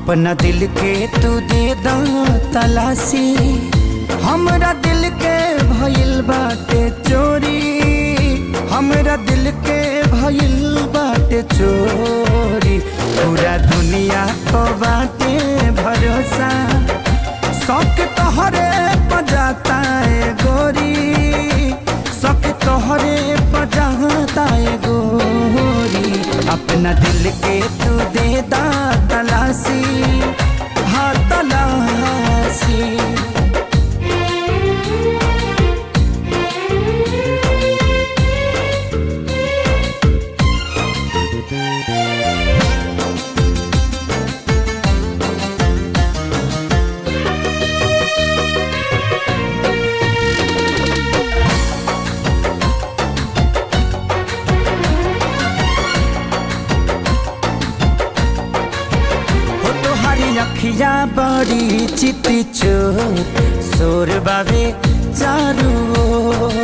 अपना दिल के तू दे दा तलाशी, हमरा दिल के भइल बाटे चोरी, हमरा दिल के भइल बाटे चोरी। पूरा दुनिया को बाटे भरोसा, शौक तोहरे पजाता है गोरी, शौक तोहरे पजाता है गोरी। अपना दिल के तू दे दा तलाशी, हाँ तलाशी। अखिया बड़ी चिती चोर, शोर बाबे चारू ओर।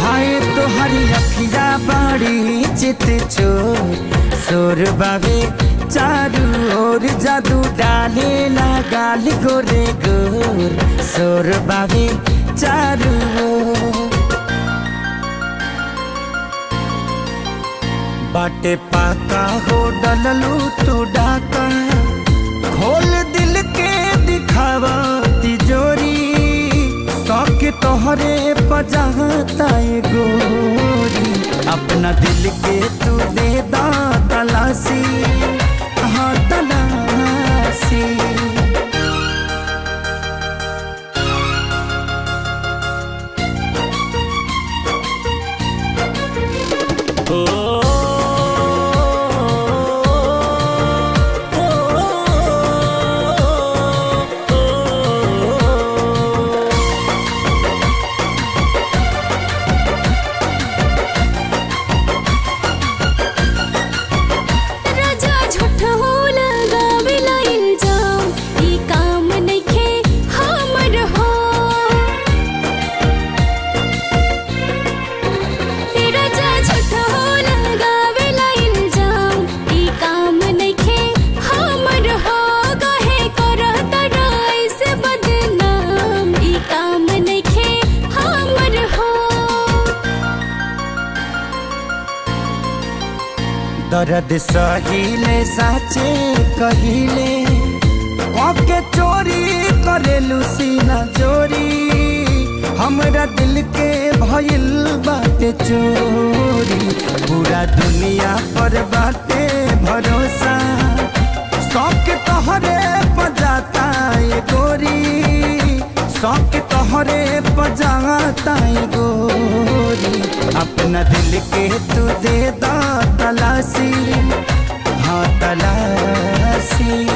हाय तोहरी अखिया बड़ी चिती चोर, शोर बाबे चारू ओर। जादू डाले गाल गोरे गोर, शोर बाबे चारू ओर। बाटे पाका हो डललू तू डाका, खोल दिल के दिखावा तिजोरी, शौक तोहरे पजाता है गोरी। अपना दिल के तू दे दा तलाशी, हाँ तलाशी। दर्द सहिले साचे कहिले, के चोरी करेलू सीना चोरी। हमरा दिल के भइल बाटे चोरी, पूरा दुनिया पर बाटे भरोसा, शौक तोहरे पजाता है गोरी, शौक तोहरे पजाता है गोरी। अपना दिल के तू दे दा तलाशी, हाँ तलाशी।